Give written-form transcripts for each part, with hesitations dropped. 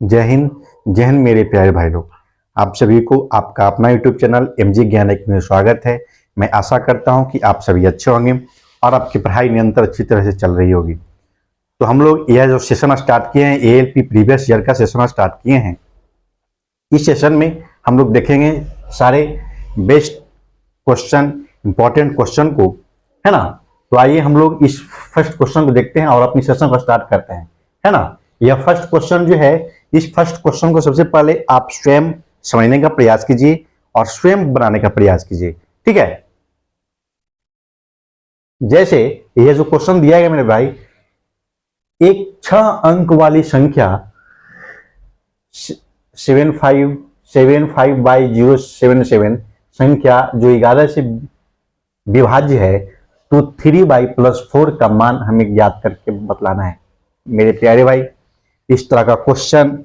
जय हिंद। जय हिंद मेरे प्यारे भाई लोग, आप सभी को आपका अपना यूट्यूब चैनल एमजी ज्ञानिक में स्वागत है। मैं आशा करता हूं कि आप सभी अच्छे होंगे और आपकी पढ़ाई निरंतर अच्छी तरह से चल रही होगी। तो हम लोग यह जो सेशन स्टार्ट किए हैं, एएलपी प्रीवियस ईयर का सेशन स्टार्ट किए हैं। इस सेशन में हम लोग देखेंगे सारे बेस्ट क्वेश्चन, इंपॉर्टेंट क्वेश्चन को, है ना। तो आइए हम लोग इस फर्स्ट क्वेश्चन को देखते हैं और अपनी सेशन को स्टार्ट करते हैं, है ना। यह फर्स्ट क्वेश्चन जो है, इस फर्स्ट क्वेश्चन को सबसे पहले आप स्वयं समझने का प्रयास कीजिए और स्वयं बनाने का प्रयास कीजिए, ठीक है। जैसे यह जो क्वेश्चन दिया गया मेरे भाई, एक 6 अंक वाली संख्या 75/077 संख्या जो 11 से विभाज्य है, तो 3/+4 का मान हमें ज्ञात करके बतलाना है। मेरे प्यारे भाई, इस तरह का क्वेश्चन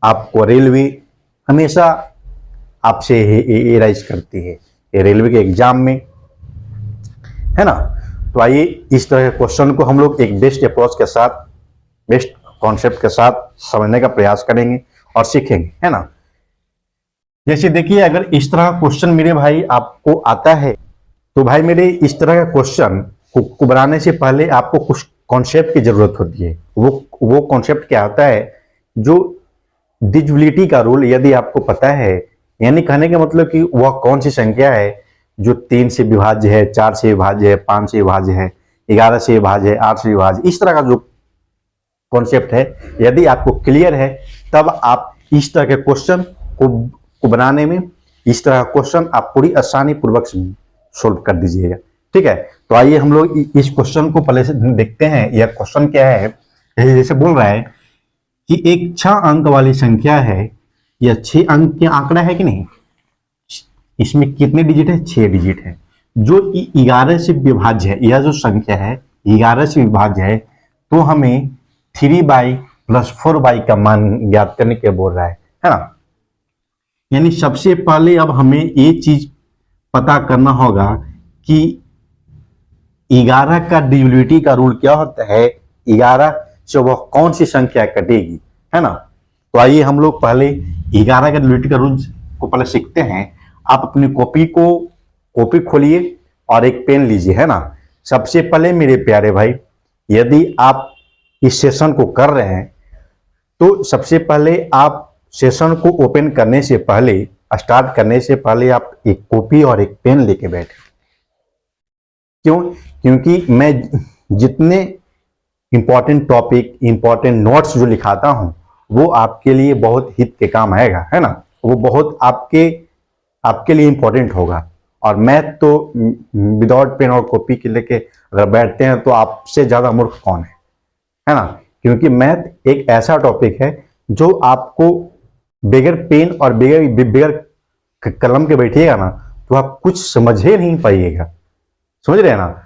आपको रेलवे हमेशा आपसे राइज करती है, ये रेलवे के एग्जाम में, है ना। तो आइए इस तरह के क्वेश्चन को हम लोग एक बेस्ट अप्रोच के साथ, बेस्ट कॉन्सेप्ट के साथ समझने का प्रयास करेंगे और सीखेंगे, है ना। जैसे देखिए, अगर इस तरह का क्वेश्चन मेरे भाई आपको आता है, तो भाई मेरे इस तरह का क्वेश्चन को बनाने से पहले आपको कुछ कॉन्सेप्ट की जरूरत होती है। वो कॉन्सेप्ट क्या होता है, जो डिविजिबिलिटी का रूल यदि आपको पता है, यानी कहने का मतलब कि वह कौन सी संख्या है जो 3 से विभाज्य है, 4 से विभाज्य है, 5 से विभाज्य है, 11 से विभाज्य है, 8 से विभाज्य, इस तरह का जो कॉन्सेप्ट है, यदि आपको क्लियर है, तब आप इस तरह के क्वेश्चन को बनाने में, इस तरह का क्वेश्चन आप पूरी आसानी पूर्वक सोल्व कर दीजिएगा, ठीक है। तो आइए हम लोग इस क्वेश्चन को पहले से देखते हैं। यह क्वेश्चन क्या है, जैसे बोल रहा है कि एक 6 अंक वाली संख्या है, यह 6 अंक के आंकड़ा है कि नहीं, इसमें कितने डिजिट है, 6 डिजिट है, जो 11 से विभाज्य है। यह जो संख्या है 11 से विभाज्य है, तो हमें 3/+4 का मान ज्ञात करने के बोल रहा है ना। यानी सबसे पहले अब हमें ये चीज पता करना होगा कि 11 का डिविजिबिलिटी का रूल क्या होता है, 11 से वह कौन सी संख्या कटेगी, है ना। तो आइए हम लोग पहले 11 का डिविजिबिलिटी का रूल को पहले सीखते हैं। आप अपनी कॉपी खोलिए और एक पेन लीजिए, है ना। सबसे पहले मेरे प्यारे भाई, यदि आप इस सेशन को कर रहे हैं, तो सबसे पहले आप सेशन को ओपन करने से पहले, स्टार्ट करने से पहले आप एक कॉपी और एक पेन लेके बैठे। क्यों? क्योंकि मैं जितने इंपॉर्टेंट टॉपिक, इंपॉर्टेंट नोट्स जो लिखाता हूं, वो आपके लिए बहुत हित के काम आएगा, है ना। वो बहुत आपके लिए इंपॉर्टेंट होगा। और मैथ तो विदाउट पेन और कॉपी के लेके अगर बैठते हैं, तो आपसे ज्यादा मूर्ख कौन है ना। क्योंकि मैथ एक ऐसा टॉपिक है जो आपको बगैर पेन और बगैर कलम के बैठिएगा ना, तो आप कुछ समझ ही नहीं पाइएगा, समझ रहे हैं ना।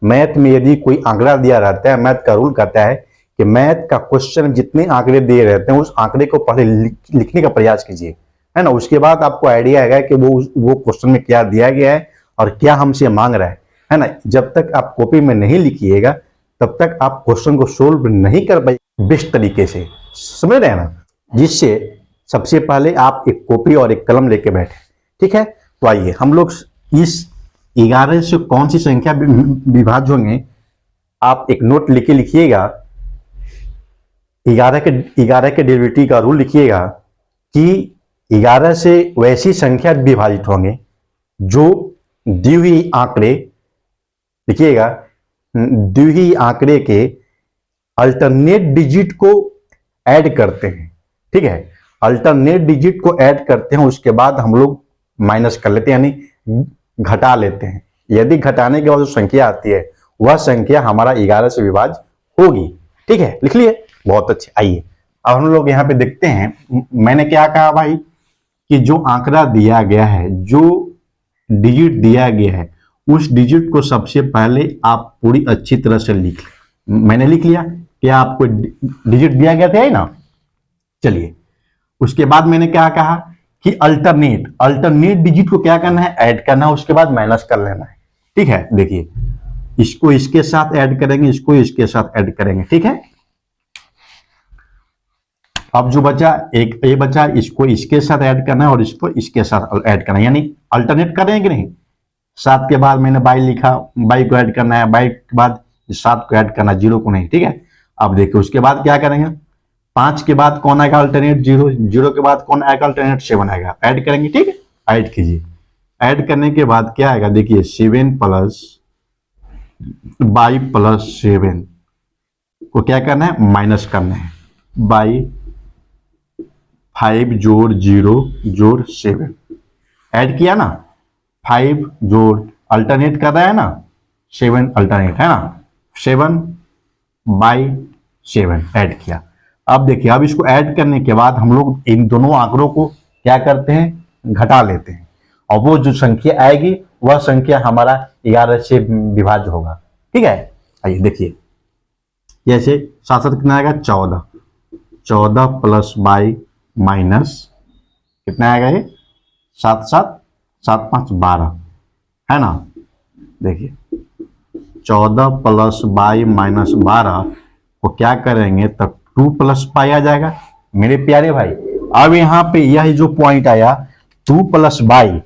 मैथ में यदि कोई आंकड़ा दिया रहता है, मैथ का रूल कहता है कि मैथ का क्वेश्चन जितने आंकड़े दिए रहते हैं, उस आंकड़े को पहले लिखने का प्रयास कीजिए, है ना। उसके बाद आपको आइडिया आएगा कि वो क्वेश्चन में क्या दिया गया है और क्या हमसे मांग रहा है ना। जब तक आप कॉपी में नहीं लिखिएगा, तब तक आप क्वेश्चन को सोल्व नहीं कर पाएंगे बेस्ट तरीके से, समझ रहे हैं ना। जिससे सबसे पहले आप एक कॉपी और एक कलम लेके बैठे, ठीक है। तो आइए हम लोग इस 11 से कौन सी संख्या विभाज्य होंगे, आप एक नोट लिखे लिखिएगा। 11 के डेरिवेटिव का रूल लिखिएगा कि 11 से वैसी संख्या विभाजित होंगे जो द्विही आंकड़े, लिखिएगा, द्विही आंकड़े के अल्टरनेट डिजिट को ऐड करते हैं, ठीक है। अल्टरनेट डिजिट को ऐड करते हैं, उसके बाद हम लोग माइनस कर लेते हैं, यानी घटा लेते हैं। यदि घटाने के बाद जो संख्या आती है, वह संख्या हमारा 11 से विभाज्य होगी, ठीक है। लिख लिए, बहुत अच्छे। आइए अब हम लोग यहाँ पे देखते हैं, मैंने क्या कहा भाई, कि जो आंकड़ा दिया गया है, जो डिजिट दिया गया है, उस डिजिट को सबसे पहले आप पूरी अच्छी तरह से लिख लें। मैंने लिख लिया, क्या आपको डिजिट दिया गया था ना। चलिए, उसके बाद मैंने क्या कहा कि अल्टरनेट डिजिट को क्या करना है, ऐड करना है, उसके बाद माइनस कर लेना है, ठीक है। देखिए, इसको इसके साथ ऐड करेंगे, इसको इसके साथ ऐड करेंगे, ठीक है। अब जो बचा एक ये बचा, इसको इसके साथ ऐड करना है और इसको इसके साथ ऐड करना है, यानी अल्टरनेट कर रहे हैं कि नहीं। 7 के बाद मैंने बाई लिखा, बाई को ऐड करना है, बाई के बाद 7 को ऐड करना, 0 को नहीं, ठीक है। अब देखिए उसके बाद क्या करेंगे, 5 के बाद कौन आएगा अल्टरनेट 0, 0 के बाद कौन आएगा अल्टरनेट 7 आएगा, ऐड करेंगे, ठीक है। ऐड कीजिए, ऐड करने के बाद क्या आएगा देखिए 7 प्लस बाई प्लस 7 को क्या करना है माइनस करना है, बाई 5 जोड़ 0 जोड़ 7 ऐड किया ना, 5 जोड़ अल्टरनेट कर रहा है ना, 7 अल्टरनेट है ना, 7 बाई 7 ऐड किया। अब देखिए अब इसको ऐड करने के बाद हम लोग इन दोनों आंकड़ों को क्या करते हैं घटा लेते हैं, और वो जो संख्या आएगी वह संख्या हमारा 11 से विभाज्य होगा, ठीक है। आइए देखिए जैसे 7 कितना आएगा 14, 14 प्लस बाई माइनस कितना आएगा ये 7 7 7 5 12 है ना। देखिए 14 प्लस बाई माइनस 12 को क्या करेंगे तब 2 प्लस पाई आ जाएगा मेरे प्यारे भाई। अब यहाँ पे यह जो पॉइंट आया 2 प्लस बाई,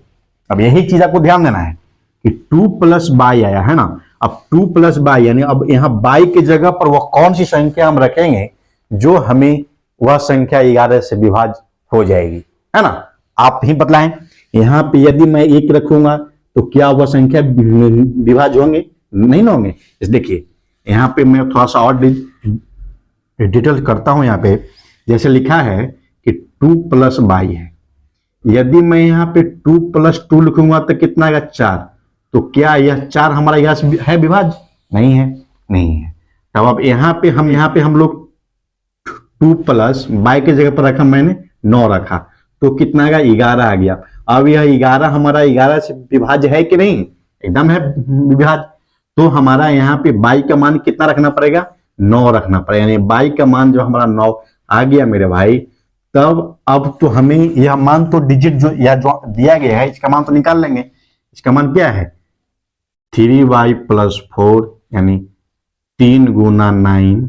अब यही चीज आपको ध्यान देना है कि 2 प्लस बाई आया है ना। अब 2 प्लस बाई यानी अब यहाँ बाई की जगह पर वह कौन सी संख्या हम रखेंगे जो हमें वह संख्या 11 से विभाज्य हो जाएगी, है ना। आप ही बतलाएं, यहाँ पे यदि मैं 1 रखूंगा तो क्या वह संख्या विभाज्य होंगे, नहीं ना होंगे। इस देखिए यहाँ पे मैं थोड़ा सा और डिटेल करता हूं। यहाँ पे जैसे लिखा है कि 2 प्लस बाई है, यदि मैं यहाँ पे 2 प्लस 2 लिखूंगा तो कितना आएगा 4, तो क्या यह 4 हमारा यहाँ से है विभाज्य, नहीं है, नहीं है। तब अब यहाँ पे हम लोग 2 प्लस बाई की जगह पर रखा मैंने 9 रखा, तो कितना आएगा 11 आ गया। अब यह 11 हमारा 11 से विभाज्य है कि नहीं, एकदम है विभाज्य। तो हमारा यहाँ पे बाई का मान कितना रखना पड़ेगा 9 रखना पड़ेगा, यानी बाई का मान जो हमारा 9 आ गया मेरे भाई। तब अब तो हमें यह मान तो डिजिट जो दिया गया है इसका मान तो निकाल लेंगे। इसका मान क्या है 3y प्लस 4 यानी 3 गुना 9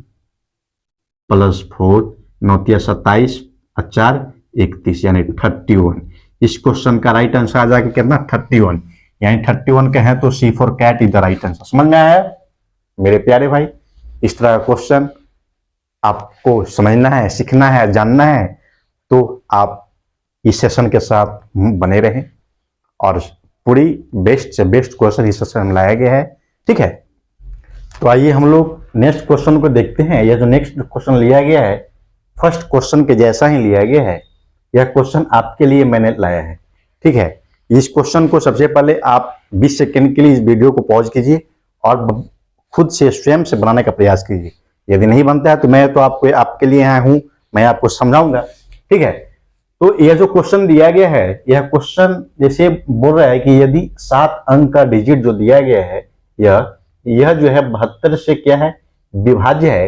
प्लस 4 9 27 और 4 31 यानी 31। इस क्वेश्चन का राइट आंसर आ जाएगा कितना 31, यानी 31 के हैं तो C for cat is the right answer. समझ में आया मेरे प्यारे भाई। इस तरह का क्वेश्चन आपको समझना है, सीखना है, जानना है तो आप इस सेशन के साथ बने रहें, और पूरी बेस्ट से बेस्ट क्वेश्चन इस सेशन में लाया गया है, ठीक है। तो आइए हम लोग नेक्स्ट क्वेश्चन को देखते हैं। यह जो नेक्स्ट क्वेश्चन लिया गया है फर्स्ट क्वेश्चन के जैसा ही लिया गया है। यह क्वेश्चन आपके लिए मैंने लाया है, ठीक है। इस क्वेश्चन को सबसे पहले आप 20 सेकेंड के लिए इस वीडियो को पॉज कीजिए और खुद से स्वयं से बनाने का प्रयास कीजिए। यदि नहीं बनता है तो मैं तो आपके लिए यहाँ हूं, मैं आपको समझाऊंगा, ठीक है। तो यह जो क्वेश्चन दिया गया है, यह क्वेश्चन जैसे बोल रहा है कि यदि 7 अंक का डिजिट जो दिया गया है यह जो है 72 से क्या है विभाज्य है,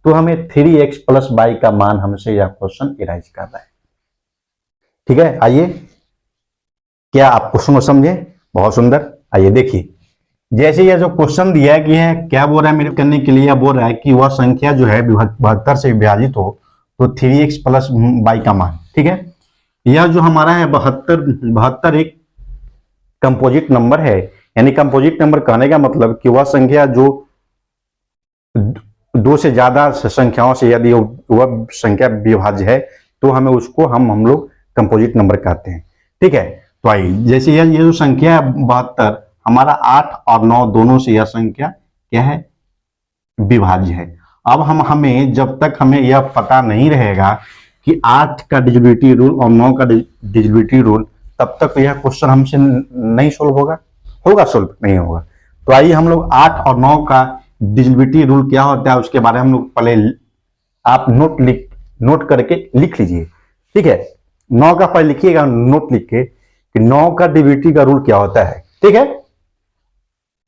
तो हमें 3x प्लस बाई का मान हमसे यह क्वेश्चन इराइज कर रहा है, ठीक है। आइए क्या आप क्वेश्चन को समझे, बहुत सुंदर। आइए देखिए जैसे यह जो क्वेश्चन दिया गया है क्या बोल रहा है मेरे करने के लिए, बोल रहा है कि वह संख्या जो है 72 से विभाजित हो तो 3x प्लस बाई का मान, ठीक है। यह जो हमारा है 72 एक कंपोजिट नंबर है, यानी कंपोजिट नंबर कहने का मतलब कि वह संख्या जो 2 से ज्यादा संख्याओं से यदि वह संख्या विभाज्य है तो हमें उसको हम लोग कंपोजिट नंबर कहते हैं, ठीक है। तो आइए जैसे ये जो संख्या है 72 हमारा 8 और 9 दोनों से यह संख्या क्या है विभाज्य है। अब हमें जब तक हमें यह पता नहीं रहेगा कि 8 का डिविजिबिलिटी रूल और 9 का डिविजिबिलिटी रूल, तब तक यह क्वेश्चन हमसे नहीं सोल्व होगा सोल्व नहीं होगा। तो आइए हम लोग 8 और 9 का डिविजिबिलिटी रूल क्या होता है उसके बारे में हम लोग पहले आप नोट करके लिख लीजिए, ठीक है। 9 का पहले लिखिएगा नोट लिख के कि 9 का डिविजिबिलिटी का रूल क्या होता है, ठीक है।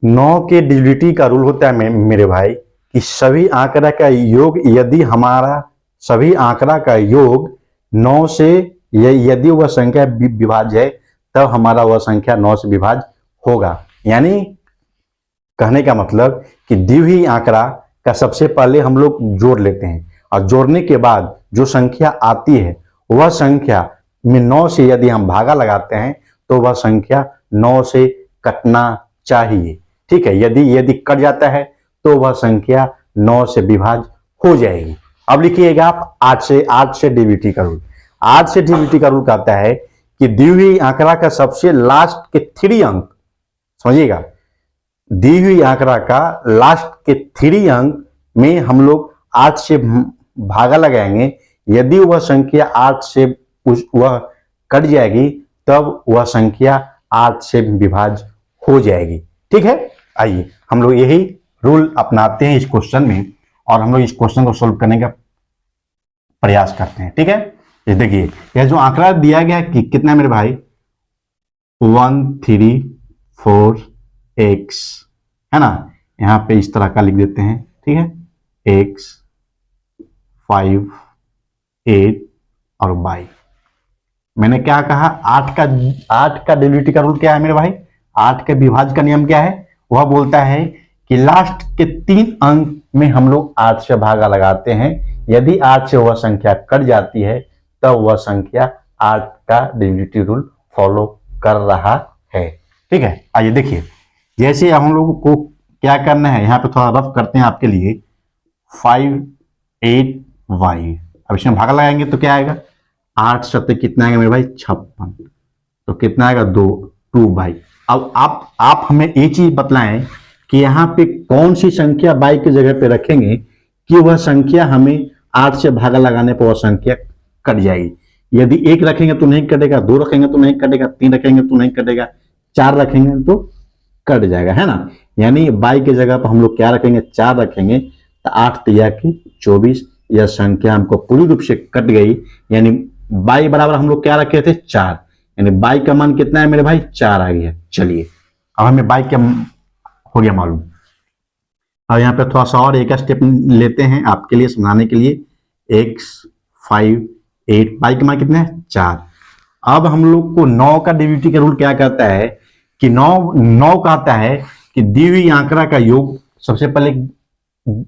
9 के डिविजिबिलिटी का रूल होता है मेरे भाई कि सभी आंकड़ा का योग, यदि हमारा सभी आंकड़ा का योग 9 से यदि वह संख्या विभाज्य है तब हमारा वह संख्या 9 से विभाज्य होगा। यानी कहने का मतलब कि दी हुई आंकड़ा का सबसे पहले हम लोग जोड़ लेते हैं और जोड़ने के बाद जो संख्या आती है वह संख्या में 9 से यदि हम भागा लगाते हैं तो वह संख्या 9 से कटना चाहिए। ठीक है, यदि कट जाता है तो वह संख्या 9 से विभाज्य हो जाएगी। अब लिखिएगा आप 8 से डीवीटी का रूल। 8 से डीवीटी का रूल कहता है कि दी हुई आंकड़ा का सबसे लास्ट के 3 अंक, समझिएगा, दी हुई आंकड़ा का लास्ट के 3 अंक में हम लोग 8 से भागा लगाएंगे। यदि वह संख्या 8 से वह कट जाएगी तब वह संख्या 8 से विभाज्य हो जाएगी। ठीक है, आइए हम लोग यही रूल अपनाते हैं इस क्वेश्चन में और हम लोग इस क्वेश्चन को सोल्व करने का प्रयास करते हैं। ठीक है, ये देखिए यह जो आंकड़ा दिया गया है कि कितना है मेरे भाई 134x है ना, यहां पे इस तरह का लिख देते हैं। ठीक है, x 5 8 और y। मैंने क्या कहा, 8 का डीवीटी का रूल क्या है मेरे भाई, 8 के विभाज्य का नियम क्या है, वह बोलता है कि लास्ट के 3 अंक में हम लोग 8 से भागा लगाते हैं। यदि 8 से वह संख्या कट जाती है तब वह संख्या 8 का डीवीटी रूल फॉलो कर रहा है। ठीक है, आइए देखिए जैसे हम लोगों को क्या करना है, यहाँ पे थोड़ा रफ करते हैं आपके लिए। 5 8y, अब इसमें भागा लगाएंगे तो क्या आएगा, 8 सत्ते कितना आएगा मेरे भाई 56, तो कितना आएगा 2y। अब आप हमें ये चीज बतलाएं कि यहाँ पे कौन सी संख्या बाई की जगह पे रखेंगे कि वह संख्या हमें 8 से भागा लगाने पर वह संख्या कट जाएगी। यदि 1 रखेंगे तो नहीं कटेगा, 2 रखेंगे तो नहीं कटेगा, 3 रखेंगे तो नहीं कटेगा, 4 रखेंगे तो कट जाएगा, है ना। यानी बाई की जगह पर हम लोग क्या रखेंगे, 4 रखेंगे तो 8 तिया की 24, यह संख्या हमको पूरी रूप से कट गई। यानी बाई बराबर हम लोग क्या रखे थे 4, यानी बाई का मान कितना है मेरे भाई 4 आ गया। चलिए अब हमें बाई क्या हो गया मालूम। अब यहाँ पे थोड़ा सा और एक स्टेप लेते हैं आपके लिए समझाने के लिए। x 5 8, बाई का मान कितना है 4। अब हम लोग को 9 का डीवीटी का रूल क्या कहता है कि 9 कहता है कि दी हुई आंकड़ा का योग सबसे पहले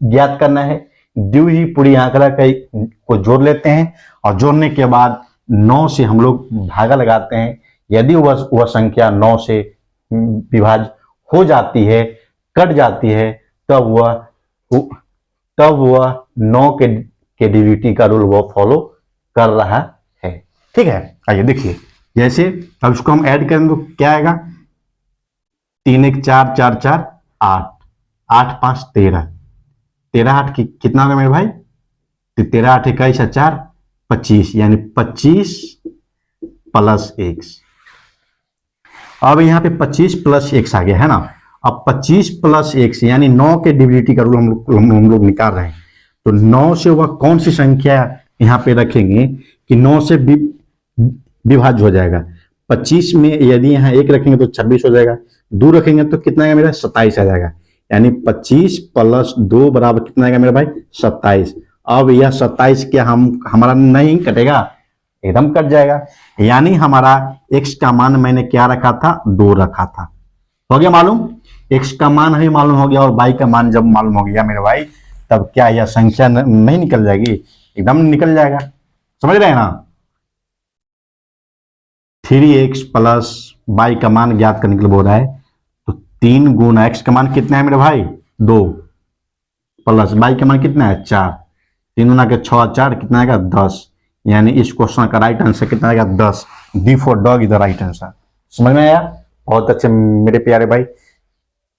ज्ञात करना है। दी हुई पूरी आंकड़ा को जोड़ लेते हैं और जोड़ने के बाद 9 से हम लोग भागा लगाते हैं। यदि वह संख्या 9 से विभाज्य हो जाती है, कट जाती है, तब वह 9 के डीवीटी का रूल वो फॉलो कर रहा है। ठीक है, आइए देखिए जैसे अब इसको हम ऐड करें तो क्या आएगा, 3 1 4 4 4 8 8 5 13 13 8 कितना होगा मेरे भाई, 13 8 21 4 25, यानी 25 प्लस x। अब यहाँ पे 25 प्लस x आ गया है ना। अब 25 प्लस x यानी 9 के डीवीटी का रूल हम लोग निकाल रहे हैं। तो 9 से वह कौन सी संख्या यहाँ पे रखेंगे कि 9 से विभाज्य हो जाएगा। 25 में यदि यहाँ 1 रखेंगे तो 26 हो जाएगा, 2 रखेंगे तो कितना आएगा मेरा 27 आ जाएगा। यानी 25 प्लस 2 बराबर कितना आएगा मेरा भाई 27। अब यह 27 क्या हमारा नहीं कटेगा, एकदम कट जाएगा। यानी हमारा x का मान मैंने क्या रखा था 2 रखा था, हो गया मालूम। x का मान हमें मालूम हो गया और y का मान जब मालूम हो गया मेरे भाई, तब क्या यह संख्या नहीं निकल जाएगी, एकदम निकल जाएगा। समझ रहे हैं ना। 3x प्लस y का मान ज्ञात करने के लिए बोल रहा है, तो 3 गुना x का मान कितना है मेरे भाई 2 प्लस y का मान कितना है 4, 3 गुना के 6 4 कितना आएगा 10। यानी इस क्वेश्चन का राइट आंसर कितना आएगा 10। D for dog is the right answer. समझ में आया, बहुत अच्छे मेरे प्यारे भाई।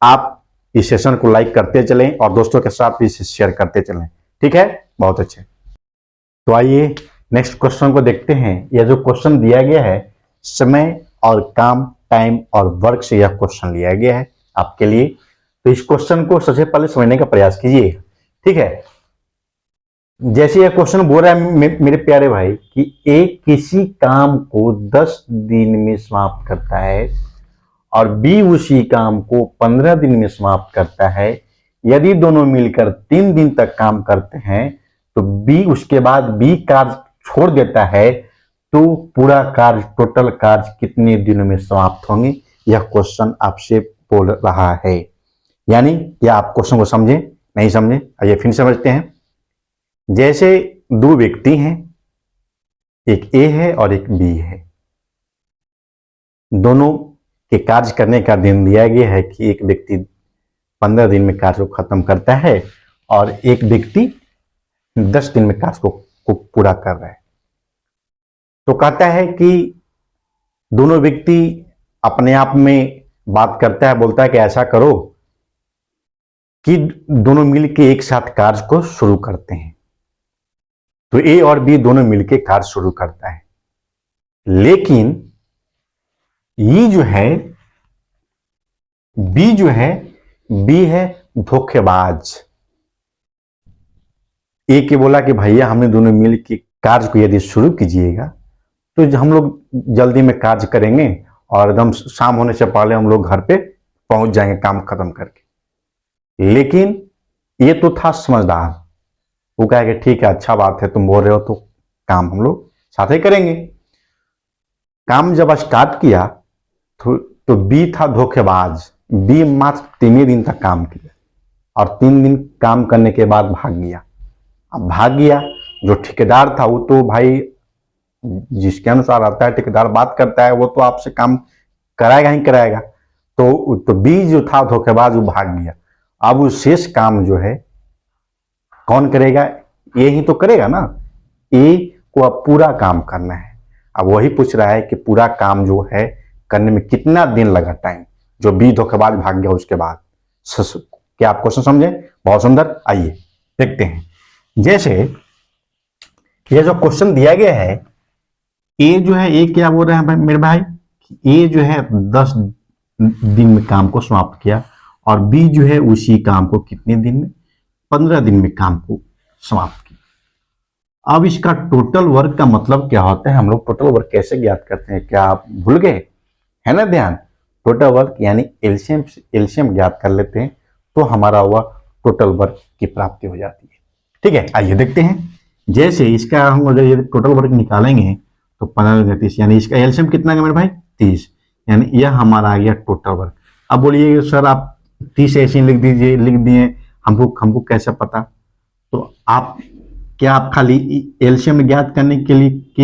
आप इस सेशन को लाइक करते चलें और दोस्तों के साथ भी इसे शेयर करते चलें, ठीक है, बहुत अच्छे। तो आइए नेक्स्ट क्वेश्चन को देखते हैं। यह जो क्वेश्चन दिया गया है समय और काम, टाइम और वर्क से यह क्वेश्चन लिया गया है आपके लिए। तो इस क्वेश्चन को सबसे पहले समझने का प्रयास कीजिए, ठीक है। जैसे यह क्वेश्चन बोल रहा है मेरे प्यारे भाई कि ए किसी काम को 10 दिन में समाप्त करता है और बी उसी काम को 15 दिन में समाप्त करता है। यदि दोनों मिलकर 3 दिन तक काम करते हैं तो बी उसके बाद बी कार्य छोड़ देता है, तो पूरा कार्य टोटल कार्य कितने दिनों में समाप्त होंगे, यह क्वेश्चन आपसे बोल रहा है। यानी क्या आप क्वेश्चन को समझे नहीं समझे, आइए फिर समझते हैं। जैसे दो व्यक्ति हैं, एक ए है और एक बी है। दोनों के कार्य करने का दिन दिया गया है कि एक व्यक्ति 15 दिन में कार्य को खत्म करता है और एक व्यक्ति 10 दिन में कार्य को पूरा कर रहा है। तो कहता है कि दोनों व्यक्ति अपने आप में बात करता है, बोलता है कि ऐसा करो कि दोनों मिलके एक साथ कार्य को शुरू करते हैं। तो ए और बी दोनों मिलके कार्य शुरू करता है, लेकिन ये जो है बी है धोखेबाज। ए के बोला कि भैया हमने दोनों मिल के कार्य को यदि शुरू कीजिएगा तो हम लोग जल्दी में कार्य करेंगे और एकदम शाम होने से पहले हम लोग घर पे पहुंच जाएंगे काम खत्म करके। लेकिन ये तो था समझदार, वो कहा कि ठीक है, अच्छा बात है, तुम बोल रहे हो तो काम हम लोग साथ ही करेंगे। काम जब स्टार्ट किया तो बी था धोखेबाज। बी मात्र 3 दिन तक काम किया और 3 दिन काम करने के बाद भाग गया। अब भाग गया, जो ठेकेदार था वो तो भाई जिसके अनुसार आता है ठेकेदार बात करता है, वो तो आपसे काम कराएगा ही कराएगा। तो बी जो था धोखेबाज वो भाग गया। अब वो शेष काम जो है कौन करेगा? ये ही तो करेगा ना। ए को अब पूरा काम करना है। अब वही पूछ रहा है कि पूरा काम जो है करने में कितना दिन लगा टाइम, जो बी धोखेबाज भाग गया उसके बाद। क्या आप क्वेश्चन समझे? बहुत सुंदर। आइए देखते हैं। जैसे ये जो क्वेश्चन दिया गया है, ए जो है, ए क्या बोल रहे हैं मेरे भाई, ए जो है 10 दिन में काम को समाप्त किया और बी जो है उसी काम को कितने दिन में? 15 दिन में काम को समाप्त किया। अब इसका टोटल वर्क का मतलब क्या होता है? हम लोग टोटल वर्क कैसे ज्ञात करते हैं? क्या आप भूल गए? है ना ध्यान। टोटल वर्क यानी एलसीएम ज्ञात कर लेते हैं तो हमारा हुआ टोटल वर्क की प्राप्ति हो जाती है। ठीक है, आइए देखते हैं। जैसे इसका हम अगर ये टोटल वर्क निकालेंगे तो 15 30, यानी इसका एलसीएम कितना है मेरे भाई? 30, यानी यह हमारा आ गया टोटल वर्क। अब बोलिए सर आप 30 ऐसे लिख दीजिए, लिख दिए, हमको कैसे पता? तो आप खाली एलसीएम ज्ञात करने के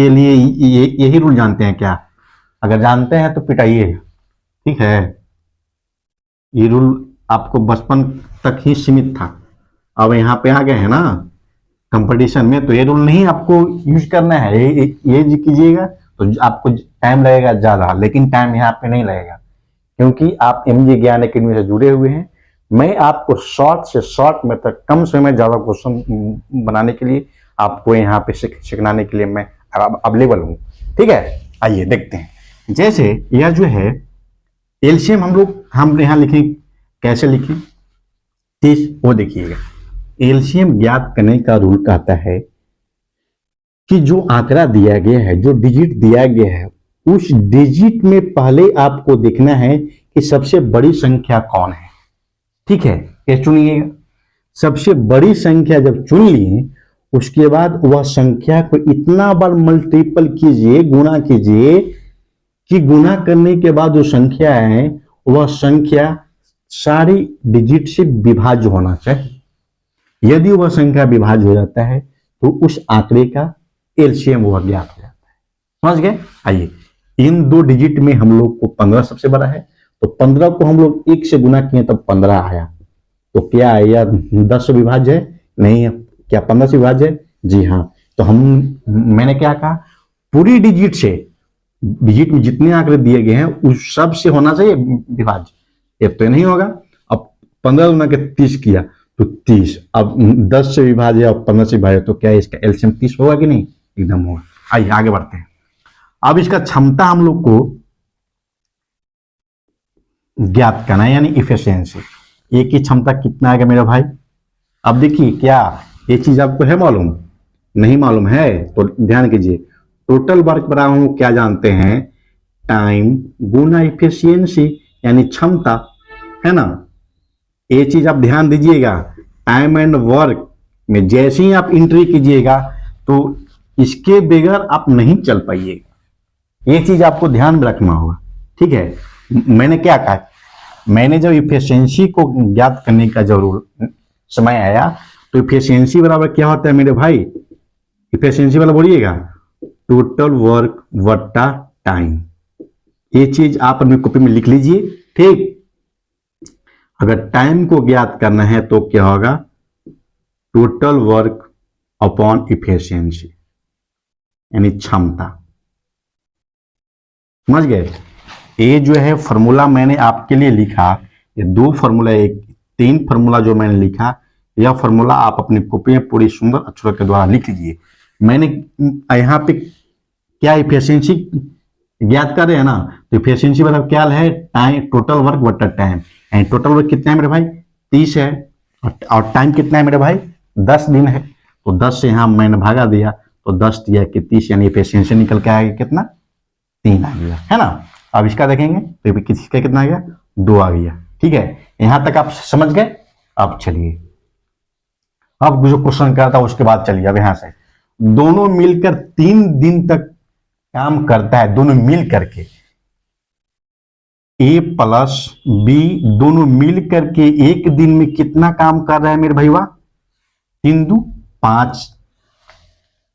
लिए यही रूल जानते हैं क्या? अगर जानते हैं तो पिटाइए, ठीक है। ये रूल आपको बचपन तक ही सीमित था, अब यहाँ पे आ गए हैं ना कंपटीशन में, तो ये रूल नहीं आपको यूज करना है। ये कीजिएगा तो आपको टाइम लगेगा ज्यादा, लेकिन टाइम यहाँ पे नहीं लगेगा क्योंकि आप एमजी ज्ञान अकेडमी से जुड़े हुए हैं। मैं आपको शॉर्ट से शॉर्ट में तक कम समय में ज्यादा क्वेश्चन बनाने के लिए, आपको यहाँ पे सिखाने के लिए मैं अवेलेबल हूँ। ठीक है, आइए देखते हैं। जैसे यह जो है एलसीएम हम यहाँ लिखें, कैसे लिखें? 30, वो देखिएगा। एलसीएम ज्ञात करने का रूल कहता है कि जो आंकड़ा दिया गया है, जो डिजिट दिया गया है, उस डिजिट में पहले आपको देखना है कि सबसे बड़ी संख्या कौन है। ठीक है, ये चुनिएगा। सबसे बड़ी संख्या जब चुन लिए उसके बाद वह संख्या को इतना बार मल्टीपल कीजिए, गुणा कीजिए कि गुणा करने के बाद जो संख्या है वह संख्या सारी डिजिट से विभाज्य होना चाहिए। यदि वह संख्या विभाज्य हो जाता है तो उस आंकड़े का एलसीएम वह ज्ञात हो जाता है। समझ गए? आइए, इन 2 डिजिट में हम लोग को 15 सबसे बड़ा है, तो 15 को हम लोग 1 से गुना किए तब 15 आया। तो क्या आया? 10 से विभाज्य है? नहीं है। क्या 15 से विभाज्य है? जी हाँ। तो मैंने क्या कहा? पूरी डिजिट से, डिजिट में जितने आंकड़े दिए गए हैं उस सब से होना चाहिए विभाज्य। ये तो नहीं होगा। अब 15 गुना के 30 किया तो 30, अब 10 से विभाज्य और 15 से विभाज्य, तो क्या इसका एलसीएम 30 होगा कि नहीं? एकदम होगा। आइए आगे बढ़ते हैं। अब इसका क्षमता हम लोग को ज्ञात करना है, यानी इफिशियंसी। ए की क्षमता कितना आएगा मेरे भाई? अब देखिए, क्या ये चीज आपको है मालूम? नहीं मालूम है तो ध्यान कीजिए। टोटल वर्क बराबर हम क्या जानते हैं? टाइम गुना इफिशियंसी, यानी क्षमता, है ना। ये चीज आप ध्यान दीजिएगा। टाइम एंड वर्क में जैसे ही आप एंट्री कीजिएगा तो इसके बगैर आप नहीं चल पाइएगा। ये चीज आपको ध्यान में रखना होगा। ठीक है, मैंने क्या कहा? मैंने जब इफिशियंसी को ज्ञात करने का जरूर समय आया तो इफिशियंसी बराबर क्या होता है मेरे भाई, इफिशियंसी वाला बोलिएगा टोटल वर्क वट्टा टाइम। ये चीज आप अपनी कॉपी में लिख लीजिए, ठीक। अगर टाइम को ज्ञात करना है तो क्या होगा, टोटल वर्क अपॉन इफिशियंसी, यानी क्षमता। समझ गए। ये जो है फॉर्मूला मैंने आपके लिए लिखा, ये 2 फॉर्मूला, एक 3 फॉर्मूला जो मैंने लिखा, यह फॉर्मूला आप अपनी कॉपी में पूरी सुंदर अक्षरों के द्वारा लिख लीजिए। मैंने यहाँ पे क्या इफिशियंसी ज्ञात कर रहे हैं ना, तो इफिशियंसी मतलब क्या है, टाइम, टोटल वर्क बटा टाइम। एंड टोटल वर्क कितना है मेरे भाई, 30 है, और टाइम कितना है मेरे भाई, 10 दिन है। तो 10 से यहाँ मैंने भागा दिया तो 10 दिया कि 30, यानी इफिशियंसी निकल के आएगा कितना, 3 आ गया, है ना। अब इसका देखेंगे तो किसका कितना आ गया, 2 आ गया। ठीक है, यहां तक आप समझ गए। अब चलिए, अब जो क्वेश्चन करा था उसके बाद चलिए, अब यहां से दोनों मिलकर 3 दिन तक काम करता है, दोनों मिल करके ए प्लस बी दोनों मिल करके एक दिन में कितना काम कर रहा है मेरे भैया, 3 दू 5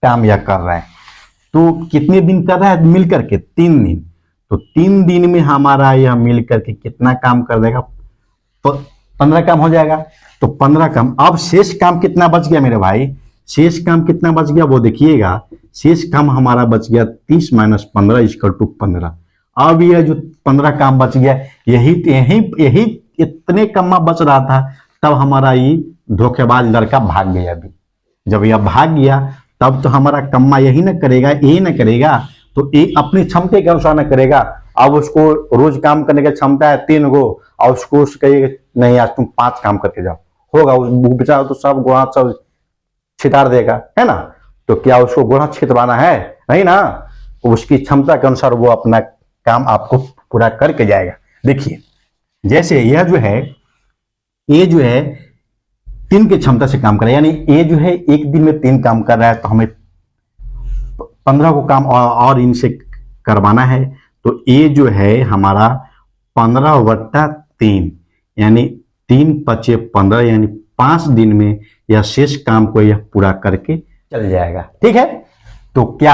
काम यह कर रहा है। तो कितने दिन कर रहा है मिल करके, 3 दिन। तो 3 दिन में हमारा यह मिल करके कितना काम कर देगा, 15 काम हो जाएगा। तो 15 काम। अब शेष काम कितना बच गया मेरे भाई, शेष काम कितना बच गया वो देखिएगा। शेष काम हमारा बच गया 30 माइनस 15 इक्वल टू 15। अब यह जो 15 काम बच गया, यही इतने कम्मा बच रहा था, तब हमारा ये धोखेबाज लड़का भाग गया। अभी जब यह भाग गया तब तो हमारा कम्मा यही ना करेगा, ये ना करेगा, तो ये अपनी क्षमता के अनुसार ना करेगा। अब उसको रोज काम करने की क्षमता है 3 गो, और उसको कहिए नहीं आज तुम 5 काम करके जाओ, होगा वो बेचारा तो सब गोड़ा सब छितार देगा, है ना। तो क्या उसको गोड़ा छितवाना है, नहीं ना। उसकी क्षमता के अनुसार वो अपना काम आपको पूरा करके जाएगा। देखिए जैसे यह जो है, ये जो है 3 की क्षमता से काम कर रहा है, यानी ये जो है एक दिन में 3 काम कर रहा है, तो हमें 15 को काम और इनसे करवाना है। तो ये जो है हमारा 15/3, यानी 3 × 5 = 15, यानी 5 दिन में यह शेष काम को यह पूरा करके चल जाएगा। ठीक है, तो क्या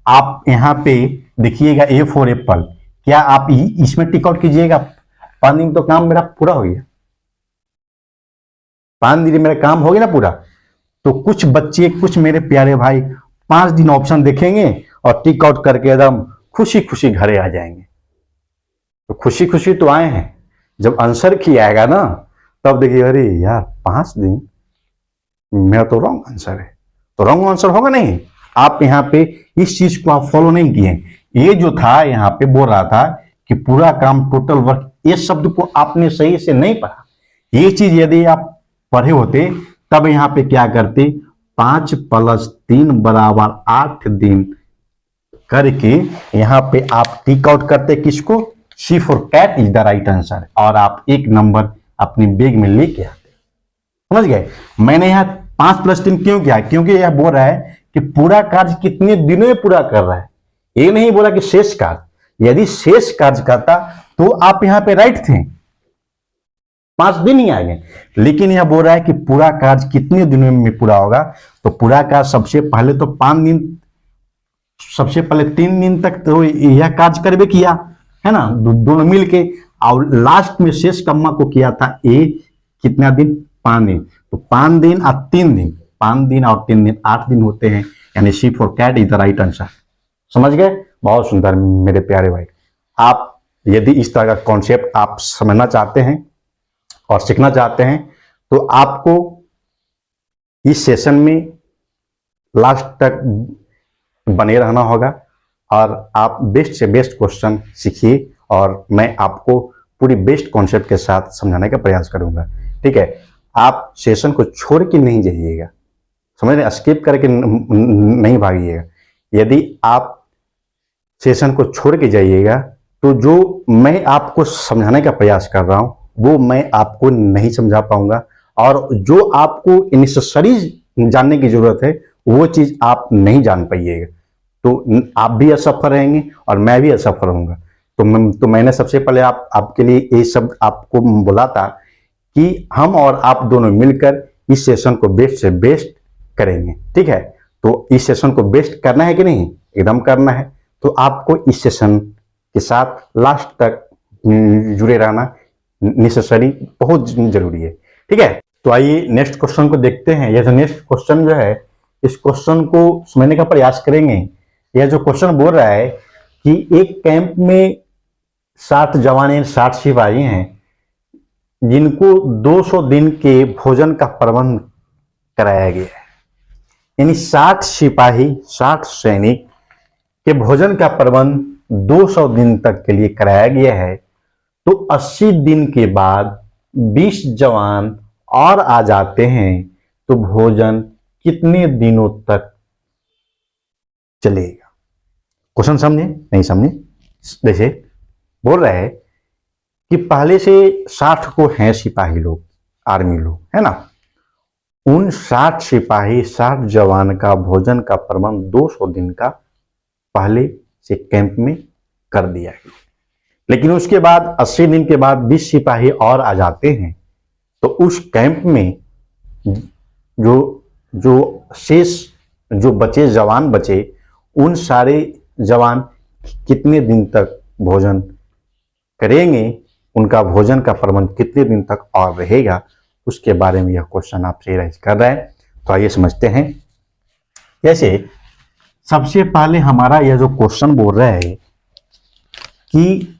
आप यहाँ पे देखिएगा A फॉर एप्पल, क्या आप इसमें टिक आउट कीजिएगा। 5 दिन तो काम मेरा पूरा हो गया, 5 दिन मेरा काम हो गया ना पूरा। तो कुछ बच्चे, कुछ मेरे प्यारे भाई 5 दिन ऑप्शन देखेंगे और टिक आउट करके एकदम खुशी खुशी घरे आ जाएंगे। तो खुशी खुशी तो आए हैं, जब आंसर की आएगा ना तब देखिए अरे यार 5 दिन मेरा तो रॉन्ग आंसर है। तो रॉन्ग आंसर होगा नहीं। आप यहाँ पे इस चीज को आप फॉलो नहीं किए। ये जो था यहाँ पे बोल रहा था कि पूरा काम टोटल वर्क, ये शब्द को आपने सही से नहीं पढ़ा। ये चीज यदि आप पढ़े होते तब यहाँ पे क्या करते, 5 + 3 = 8 दिन करके यहाँ पे आप टिक आउट करते किसको, C for cat is the right answer, और आप 1 नंबर अपनी बैग में लेके आते। समझ गए। मैंने यहाँ 5 + 3 क्यों किया, क्योंकि यह बोल रहा है कि पूरा कार्य कितने दिनों में पूरा कर रहा है। ये नहीं बोला कि शेष कार्य, यदि शेष कार्य करता तो आप यहाँ पे राइट थे, 5 दिन ही आ गए। लेकिन यह बोल रहा है कि पूरा कार्य कितने दिनों में पूरा होगा। तो पूरा कार्य सबसे पहले तो 5 दिन, सबसे पहले 3 दिन तक तो यह कार्य करबे किया, है ना, दोनों मिलके, और लास्ट में शेष कम्मा को किया था ए कितना दिन, 5 दिन। तो 5 दिन और 3 दिन, 5 दिन और 3 दिन 8 दिन होते हैं, यानी C for cat is the right answer. समझ गए। बहुत सुंदर मेरे प्यारे भाई। आप यदि इस तरह का कॉन्सेप्ट आप समझना चाहते हैं और सीखना चाहते हैं तो आपको इस सेशन में लास्ट तक बने रहना होगा, और आप बेस्ट से बेस्ट क्वेश्चन सीखिए, और मैं आपको पूरी बेस्ट कॉन्सेप्ट के साथ समझाने का प्रयास करूंगा। ठीक है, आप सेशन को छोड़ के नहीं जाइएगा, समझ रहे, स्किप करके नहीं भागिएगा। यदि आप सेशन को छोड़ के जाइएगा तो जो मैं आपको समझाने का प्रयास कर रहा हूं वो मैं आपको नहीं समझा पाऊंगा, और जो आपको नेसेसरी जानने की जरूरत है वो चीज आप नहीं जान पाइएगा। तो आप भी असफल रहेंगे और मैं भी असफल होऊंगा। तो मैंने सबसे पहले आपके लिए ये शब्द आपको बोला था कि हम और आप दोनों मिलकर इस सेशन को बेस्ट से बेस्ट करेंगे। ठीक है, तो इस सेशन को बेस्ट करना है कि नहीं, एकदम करना है। तो आपको इस सेशन के साथ लास्ट तक जुड़े रहना नेसेसरी, बहुत जरूरी है। ठीक है, तो आइए नेक्स्ट क्वेश्चन को देखते हैं। यह जो नेक्स्ट क्वेश्चन जो है, इस क्वेश्चन को समझने का प्रयास करेंगे। यह जो क्वेश्चन बोल रहा है कि एक कैंप में 60 जवान या 60 सिपाही हैं जिनको 200 दिन के भोजन का प्रबंध कराया गया है। यानी 60 सिपाही, 60 सैनिक के भोजन का प्रबंध 200 दिन तक के लिए कराया गया है। तो 80 दिन के बाद 20 जवान और आ जाते हैं, तो भोजन कितने दिनों तक चलेगा? क्वेश्चन समझे नहीं समझे? जैसे बोल रहे हैं कि पहले से 60 को हैं सिपाही लोग, आर्मी लोग, है ना। उन 60 सिपाही, 60 जवान का भोजन का प्रबंध 200 दिन का पहले से कैंप में कर दिया गया। लेकिन उसके बाद 80 दिन के बाद 20 सिपाही और आ जाते हैं, तो उस कैंप में जो शेष जो बचे जवान बचे, उन सारे जवान कितने दिन तक भोजन करेंगे, उनका भोजन का प्रबंध कितने दिन तक और रहेगा, उसके बारे में यह क्वेश्चन आपसे राइज कर रहा है। तो आइए समझते हैं। जैसे सबसे पहले हमारा यह जो क्वेश्चन बोल रहा है कि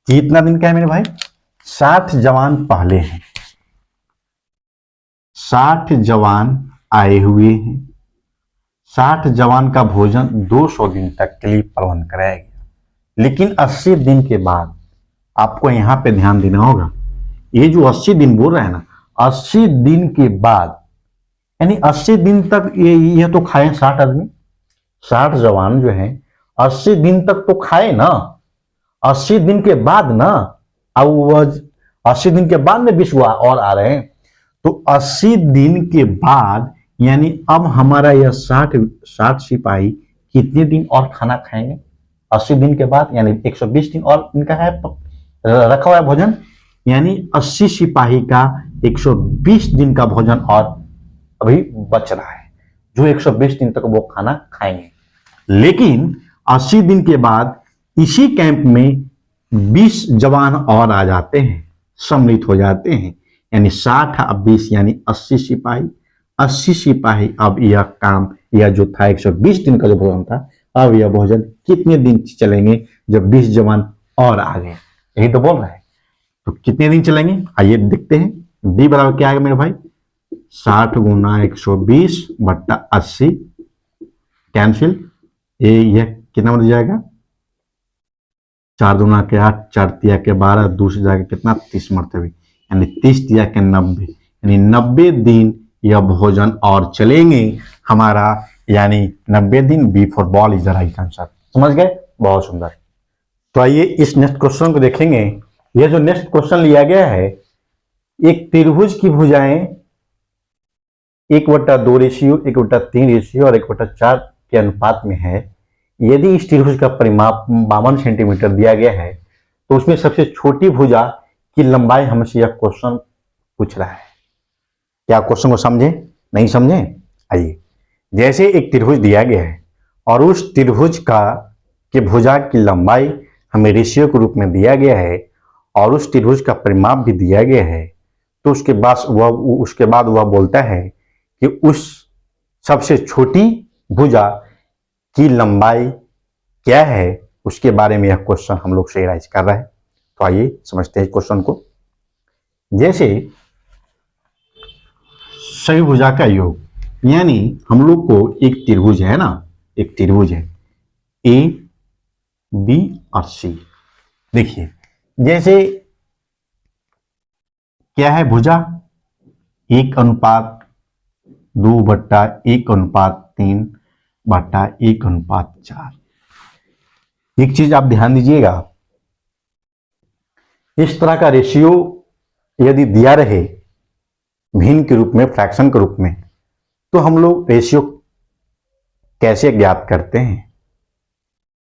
कितना दिन का है मेरे भाई, 60 जवान पहले हैं, 60 जवान आए हुए हैं, 60 जवान का भोजन 200 दिन तक के लिए प्रबंध कराया गया। लेकिन 80 दिन के बाद आपको यहां पे ध्यान देना होगा, ये जो 80 दिन बोल रहे हैं ना, 80 दिन के बाद, यानी 80 दिन तक ये तो खाए 60 आदमी, 60 जवान जो है 80 दिन तक तो खाए ना। 80 दिन के बाद ना, अब वह 80 दिन के बाद में 20 और आ रहे हैं, तो 80 दिन के बाद यानी अब हमारा यह 60 सिपाही कितने दिन और खाना खाएंगे 80 दिन के बाद, यानी 120 दिन और इनका है रखा हुआ है भोजन, यानी 80 सिपाही का 120 दिन का भोजन और अभी बच रहा है, जो 120 दिन तक वो खाना खाएंगे। लेकिन 80 दिन के बाद इसी कैंप में 20 जवान और आ जाते हैं, सम्मिलित हो जाते हैं, यानी 60 अब 20 यानी 80 सिपाही। 80 सिपाही अब यह काम, यह जो था 120 दिन का जो भोजन था, अब यह भोजन कितने दिन चलेंगे जब 20 जवान और आ गए, यही तो बोल रहा है। तो कितने दिन चलेंगे आइए देखते हैं। डी बराबर क्या आएगा मेरे भाई, 60 गुना 120 बट्टा 80 कैंसिल, यह कितना बन जाएगा, 4 दूना के 8, 4 तिया के 12, 2 से जाके कितना 30 मरतबे, यानी 30 तिया के 90, यानी 90 दिन यह भोजन और चलेंगे हमारा, यानी 90 दिन। B for ball is the right answer. समझ गए, बहुत सुंदर। तो आइए इस नेक्स्ट क्वेश्चन को देखेंगे। यह जो नेक्स्ट क्वेश्चन लिया गया है, एक त्रिभुज की भुजाएं 1/2 रेशियो, 1/3 रेशियो और 1/4 के अनुपात में है। यदि इस त्रिभुज का परिमाप 52 सेंटीमीटर दिया गया है, तो उसमें सबसे छोटी भुजा की लंबाई हमसे यह क्वेश्चन पूछ रहा है। क्या क्वेश्चन को समझे नहीं समझे? आइए, जैसे एक त्रिभुज दिया गया है और उस त्रिभुज के भुजा की लंबाई हमें रेशियो के रूप में दिया गया है और उस त्रिभुज का परिमाप भी दिया गया है, तो उसके बाद वह बोलता है कि उस सबसे छोटी भुजा की लंबाई क्या है, उसके बारे में यह क्वेश्चन हम लोग से राइज कर रहा है। तो आइए समझते हैं क्वेश्चन को। जैसे सही भुजा का योग, यानी हम लोग को एक त्रिभुज है ना, एक त्रिभुज है ए बी और सी। देखिए जैसे क्या है भुजा, 1/2/1/3/1/4। एक चीज आप ध्यान दीजिएगा, इस तरह का रेशियो यदि दिया रहे भिन्न के रूप में, फ्रैक्शन के रूप में, तो हम लोग रेशियो कैसे ज्ञात करते हैं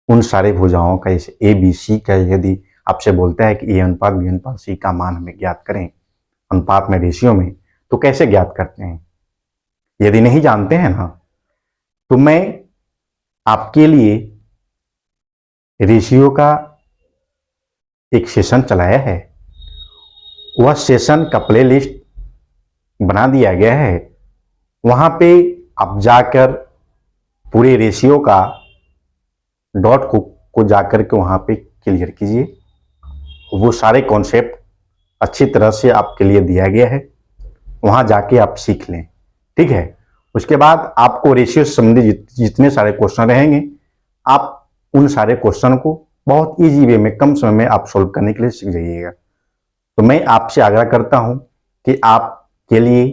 उन सारे भुजाओं का। जैसे ए बी सी का यदि आपसे बोलता है कि ए अनुपात बी अनुपात सी का मान हमें ज्ञात करें अनुपात में, रेशियो में, तो कैसे ज्ञात करते हैं? यदि नहीं जानते हैं ना, तो मैं आपके लिए रेशियो का एक सेशन चलाया है, वह सेशन का प्लेलिस्ट बना दिया गया है। वहां पे आप जाकर पूरे रेशियो का डॉट को जाकर के वहां पे क्लियर कीजिए। वो सारे कॉन्सेप्ट अच्छी तरह से आपके लिए दिया गया है, वहां जाके आप सीख लें, ठीक है। उसके बाद आपको रेशियो से संबंधित जितने सारे क्वेश्चन रहेंगे, आप उन सारे क्वेश्चन को बहुत इजी वे में कम समय में आप सोल्व करने के लिए सीख जाइएगा। तो मैं आपसे आग्रह करता हूं कि आपके लिए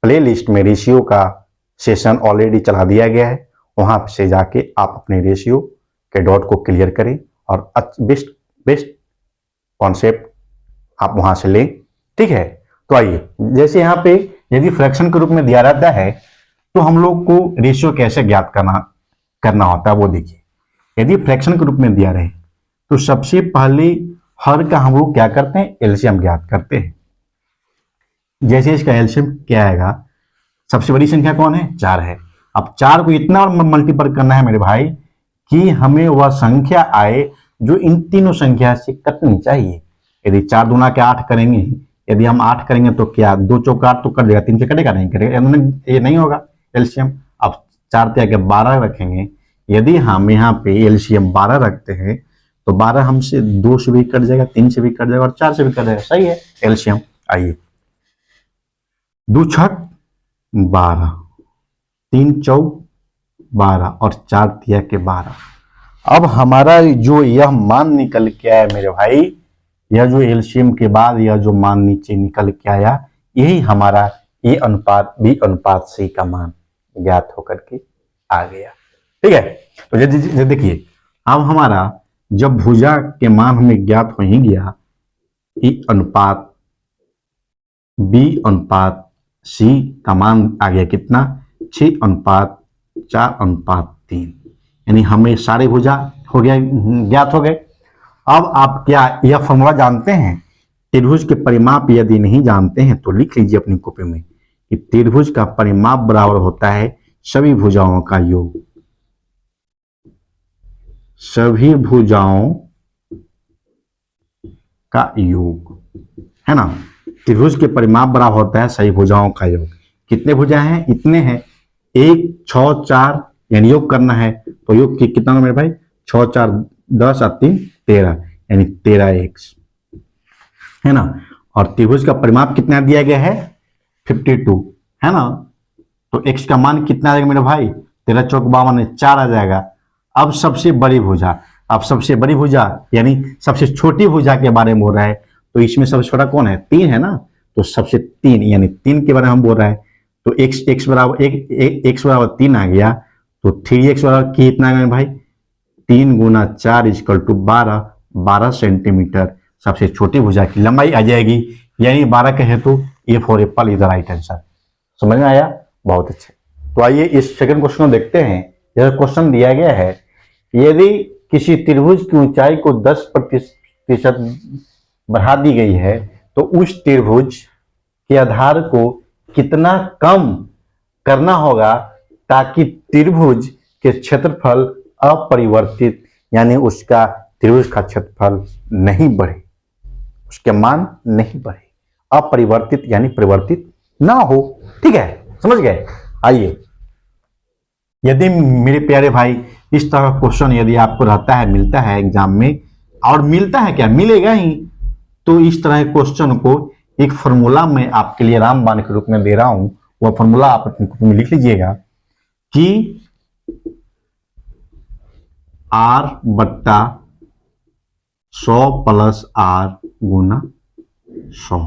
प्ले लिस्ट में रेशियो का सेशन ऑलरेडी चला दिया गया है, वहां से जाके आप अपने रेशियो के डॉट को क्लियर करें और बेस्ट कॉन्सेप्ट आप वहां से लें, ठीक है। तो आइए, जैसे यहाँ पे यदि फ्रैक्शन के रूप में दिया रहता है तो हम लोग को रेशियो कैसे ज्ञात करना होता है वो देखिए। यदि फ्रैक्शन के रूप में दिया रहे तो सबसे पहले हर का हम लोग क्या करते हैं, एलसीएम ज्ञात करते हैं। जैसे इसका एलसीएम क्या आएगा, सबसे बड़ी संख्या कौन है, 4 है। अब 4 को इतना मल्टीपल करना है मेरे भाई कि हमें वह संख्या आए जो इन तीनों संख्या से कटनी चाहिए। यदि 4 दूना के 8 करेंगे, यदि हम 8 करेंगे तो क्या 2 चौका 8 तो कट जाएगा, 3 से कटेगा नहीं, कटेगा, ये नहीं होगा एलसीएम। अब 4 त्याग 12 रखेंगे, यदि हम यहाँ पे एलसीएम 12 रखते हैं तो 12 हमसे 2 से भी कट जाएगा, 3 से भी कट जाएगा और 4 से भी कट जाएगा, सही है एलसीएम। आइए, 2 छक 12, 3 चौक 12 और 4 तिया के 12। अब हमारा जो यह मान निकल के आया मेरे भाई, यह जो एलसीएम के बाद यह जो मान नीचे निकल के आया, यही हमारा ए अनुपात बी अनुपात सी का मान ज्ञात होकर के आ गया, ठीक है। तो देखिए, अब हमारा जब भुजा के मान हमें ज्ञात हो ही गया, ए अनुपात बी अनुपात सी का मान आ गया कितना, 6:4:3, यानी हमें सारे भुजा हो गया, ज्ञात हो गए। अब आप क्या यह फॉर्मूला जानते हैं? त्रिभुज के परिमाप यदि नहीं जानते हैं तो लिख लीजिए अपनी कॉपी में कि त्रिभुज का परिमाप बराबर होता है सभी भुजाओं का योग। सभी भुजाओं का योग है ना, त्रिभुज के परिमाप बराबर होता है सभी भुजाओं का योग। कितने भुजा हैं, इतने हैं, 1 6 4, यानी योग करना है तो योग कितना मेरे भाई, 6 4 10 और 3 13, यानी 13x है ना। और त्रिभुज का परिमाप कितना दिया गया है, 52 है ना। तो x का मान कितना आ जाएगा मेरे भाई, 13 चौक 52, 4 आ जाएगा। अब सबसे बड़ी भुजा, अब सबसे बड़ी भुजा यानी सबसे छोटी भुजा के बारे में बोल रहा है, तो इसमें सबसे छोटा कौन है, 3 है ना। तो सबसे 3 यानी 3 के बारे में हम बोल रहे हैं, तो x बराबर x बराबर 3 आ गया, तो 3x बराबर कितना आ गया भाई, 3 गुना 4 = 12 सेंटीमीटर सबसे छोटी भुजा की लंबाई आ जाएगी, यानी 12 कहे तो A for Apple is the right answer. समझ में आया, बहुत अच्छे। तो आइए इस सेकंड क्वेश्चन को देखते हैं। यह क्वेश्चन दिया गया है, यदि किसी त्रिभुज की ऊंचाई को 10% बढ़ा दी गई है तो उस त्रिभुज के आधार को कितना कम करना होगा ताकि त्रिभुज के क्षेत्रफल अपरिवर्तित, यानी उसका त्रिभुज का क्षेत्रफल नहीं बढ़े, उसके मान नहीं बढ़े, अपरिवर्तित यानी परिवर्तित ना हो, ठीक है, समझ गए। आइए, यदि मेरे प्यारे भाई इस तरह का क्वेश्चन यदि आपको रहता है, मिलता है एग्जाम में, और मिलता है क्या, मिलेगा ही, तो इस तरह के क्वेश्चन को एक फॉर्मूला में आपके लिए रामबाण के रूप में दे रहा हूं, वह फॉर्मूला आप अपनी कॉपी में लिख लीजिएगा कि R/100 + R गुना 100।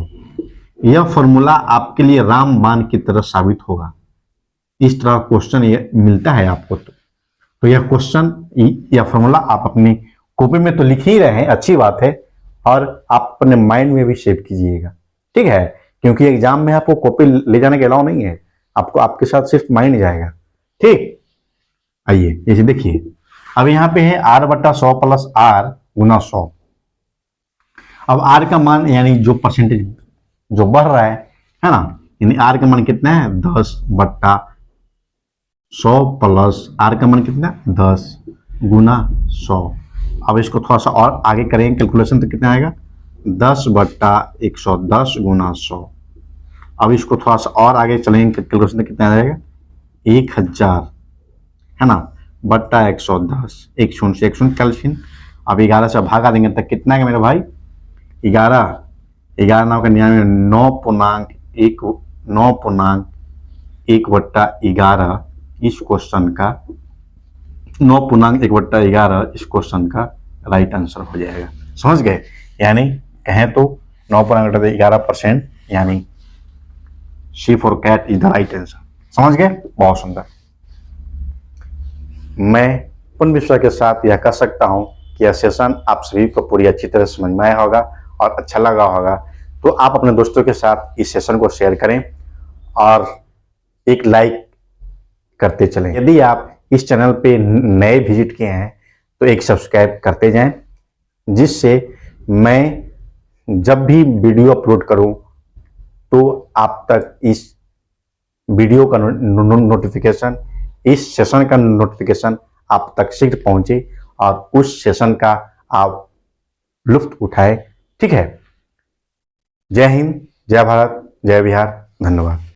यह फॉर्मूला आपके लिए रामबाण की तरह साबित होगा। इस तरह क्वेश्चन ये मिलता है आपको, तो यह क्वेश्चन या फॉर्मूला आप अपनी कॉपी में तो लिख ही रहे हैं, अच्छी बात है, और आप अपने माइंड में भी सेव कीजिएगा, ठीक है, क्योंकि एग्जाम में आपको कॉपी ले जाने के अलाउ नहीं है, आपको आपके साथ सिर्फ माइंड जाएगा, ठीक। आइए जैसे देखिए, अब यहाँ पे है R/100 + R गुना 100। अब R का मान यानी जो परसेंटेज जो बढ़ रहा है ना, यानी आर का मान कितना है 10/100 प्लस आर का मान कितना 10 गुना 100। अब इसको थोड़ा सा और आगे करेंगे कैलकुलेशन तो कितना आएगा 10/100 10 गुना 100। अब इसको थोड़ा सा और आगे चलेंगे कैलकुलेशन तो कितना आएगा 1000 है ना बट्टा 110 एक शून्य से एक शून्य कैल्शियम। अब 11 से भागा देंगे तो कितना है मेरा भाई 11 9 का 9.1/11 इस क्वेश्चन का 9.1/11 इस क्वेश्चन का राइट आंसर हो जाएगा। समझ गए? यानी कहें तो 9.11% यानी C for cat is the right answer. समझ गए? बहुत सुंदर। मैं पूर्ण विश्वास के साथ यह कह सकता हूं कि यह सेशन आप सभी को पूरी अच्छी तरह समझ में आया होगा और अच्छा लगा होगा। तो आप अपने दोस्तों के साथ इस सेशन को शेयर करें और एक लाइक करते चलें। यदि आप इस चैनल पे नए विजिट किए हैं तो एक सब्सक्राइब करते जाएं, जिससे मैं जब भी वीडियो अपलोड करूं तो आप तक इस वीडियो का नोटिफिकेशन, इस सेशन का नोटिफिकेशन आप तक शीघ्र पहुंचे और उस सेशन का आप लुत्फ उठाए। ठीक है? जय हिंद, जय भारत, जय बिहार। धन्यवाद।